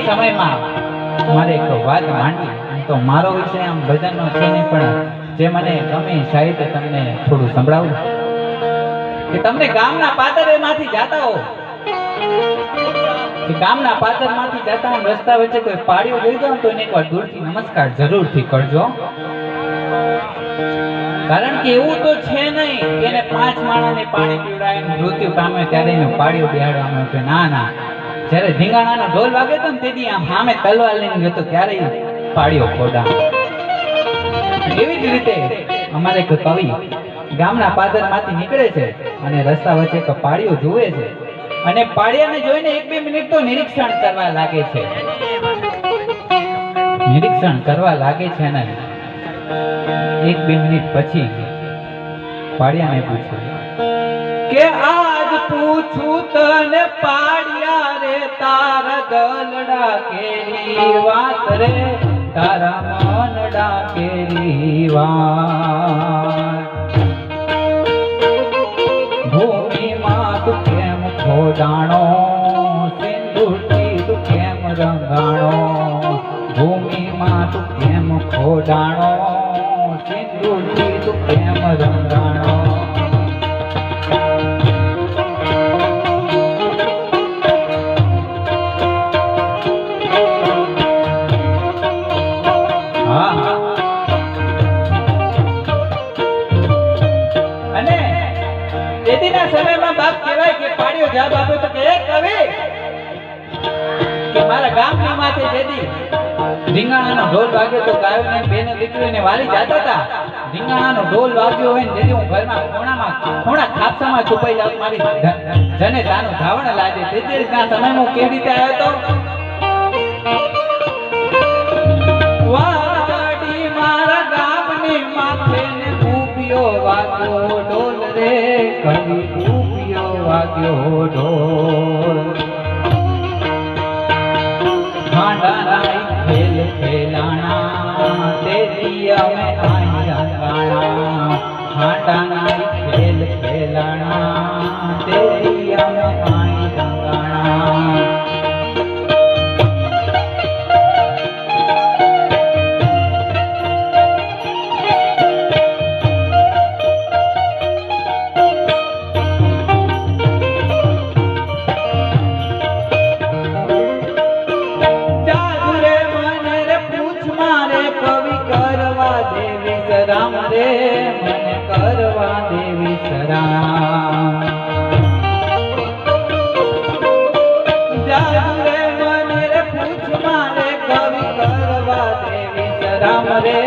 સમયમાં મારે એક વાત માંડી તો મારો વિષય આમ ભજનનો છે નહીં પણ જે મને ગમે સાહિત્ય તમને થોડું સંભળાવું કે તમને ગામના પાદરમાંથી જાતા હો કે ગામના પાદરમાંથી જાતા હો રસ્તા વચ્ચે કોઈ પાડ્યો જોઈ જાવ તો એને એકવાર દૂરથી નમસ્કાર જરૂરથી કરજો કારણ કે એવું તો છે નહીં કે એને 5 માણાને પાણી પીવડાવીને મૃત્યુ પામે ત્યારે એનો પાડ્યો બેહાડવામાં આવે ના ના જ્યારે ધીંગાણાનો ઢોલ વાગે તો ને તેથી આમ સામે તલવાર લઈને ગયો ત્યારે પાડ્યો ખોડા એવી જ રીતે અમારે એક કવિ ગામના પાદરમાંથી નીકળે છે અને રસ્તા વચ્ચે એક પાડ્યો જુએ છે અને પાડ્યાને જોઈને 1-2 મિનિટ તો નિરીક્ષણ કરવા લાગે છે ને 1-2 મિનિટ પછી પાડ્યાને પૂછે કે આજ પૂછું તને પાડ્યા રે તારા ગલડા કેરી વાત રે તારા મનડા કેરી વાત ભૂમિમાં તું કેમ ખોડાણો સિંદૂરથી તું કેમ રંગાણો ભૂમિમાં તું કેમ ખોડાણો સિંદૂરથી તું કેમ રંગાણો સમયમાં બાપ કહેવાય કે પાડ્યો જવાબ આપ્યો તો કે એક કવિ કે મારા ગામની માથે જેદી ધીંગાણાનો ઢોલ વાગ્યો તો ગાયોને બેને દીકરીને વાલી જાતા હતા ધીંગાણાનો ઢોલ વાગ્યો હોય ને જેદી હું ઘરમાં ખૂણા ખાપસામાં છુપાઈ જાઉં મારી જને તાનું ધાવણ લાગે તે ના સમયમાં હું કેવી રીતે આવ્યો તો વાડી મારા ગામની માથે ને ઉભ્યો વાગ્યો ઢોલ રે કવિ ઉભ્યો વાગ્યો ઢોલ હાંડાના ખેલ ખેલાણા તેરી અમે આઈ રંગાણા હાંડાના ખેલ ખેલાણા તેરી અમે આઈ રંગાણા રામ રે મને કરવા દેવી સરામ જાદુ રે મને રે પૂછ મારે કવિ કરવા દેવી સરામ રે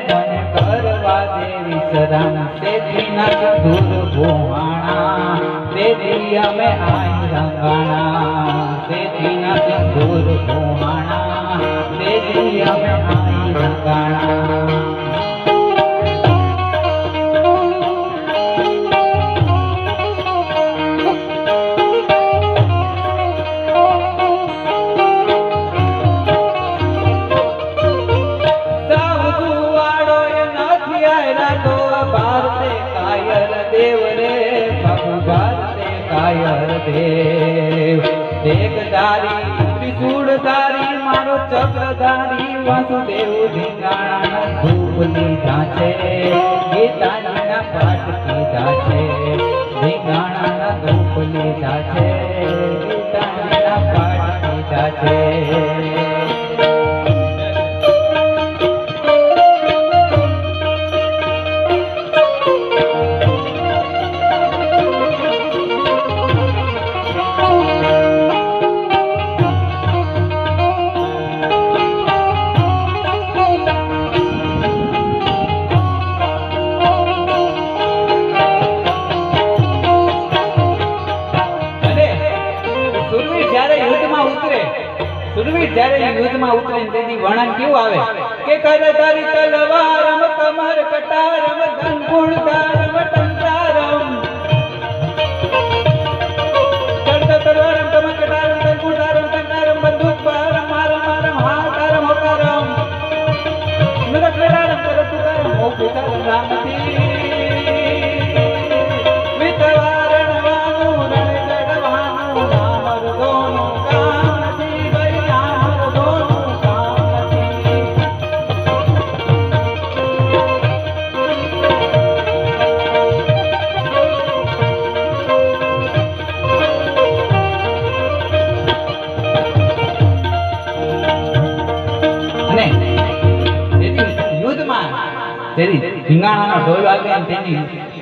મને કરવા દેવી સરામ તેથી ના દૂર ભોહાણા તેથી અમે આઈ રંગાણા તેથી ના દૂર ભોહાણા તેથી અમે આઈ રંગાણા દેવ દેગધારી ત્રિશૂળધારી મારો ચક્રધારી વાસુદેવ ધીંગાણા ધૂપ લીધા છે ગીતાજીના પાઠ કીધા છે ધીંગાણા ધૂપ લીધા છે ગીતાજીના પાઠ કીધા છે સુરવીર જ્યારે યુદ્ધમાં ઉતરે તેથી વર્ણન કેવું આવે કે કરધારી તલવારમ કમર કટારમ ધનકુળધારમ ટંકારમ કરતા તલવારમ કમર કટારમ ધનકુળધારમ ટંકારમ બંદૂક પારમ મારમ મારમ હાકારમ હોકારમ નરકલેરારમ કરતુકારમ મોક્ષારમ રામતી વિતવારણ વાનુ રણ જડવાનું નામર દોનો કામથી ભૈયા તેરી ધીંગાણાનો ઢોલ વાગે અને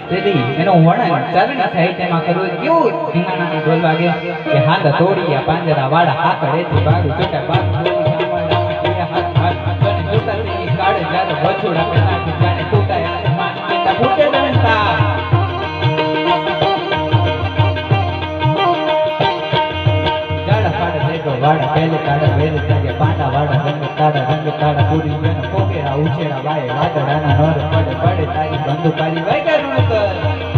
તેથી એનું વર્ણન ચરણ સાહિત્યમાં કરવું કેવું ધીંગાણાનો ઢોલ વાગે કે હાથ તોડિયા પાંજરા વાળા હાકડ એથી ભાગું છૂટા ભાગ કાળે જાતો વછોડા પે નાખી જાણે તૂટાય આસમાન કેતા ફૂટે દણતા જાડા પાડે દેગો વાડા પહેલે કાડા વેલે જાગે પાંડા વાડા રંગ તાડા પૂરી બેન પોકેરા ઉછેડા વાય વાદળાના નર પડે પડે તારી બંધુ પારી વાગ્યા નું કર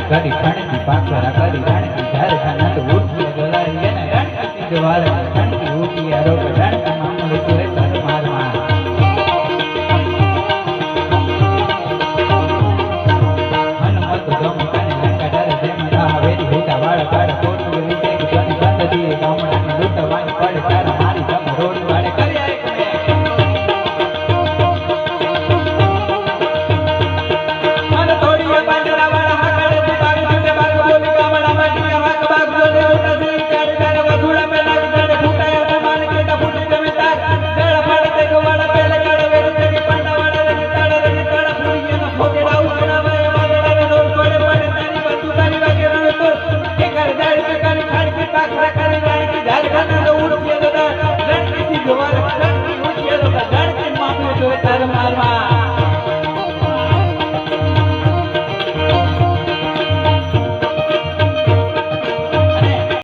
કરી ખણકી પાખરા કરી રાણકી ધાર ખાના તો ઉઠી ગલારી એને રાણકી જવાલ ખણકી ઉઠી આરોપ રાણકી મામલો સુરે કર માર માર હનુમત ગમ કને લંકા ડારે જેમ રાહ વેરી હોતા વાળ કાઢ કોટુ વિશે જન બંદદી ગામડાની લૂંટવાની પડે તારા મારી જમ રોડ વાળે કરી આય મને તોડીએ પાંજરા વાળા તાર મારવા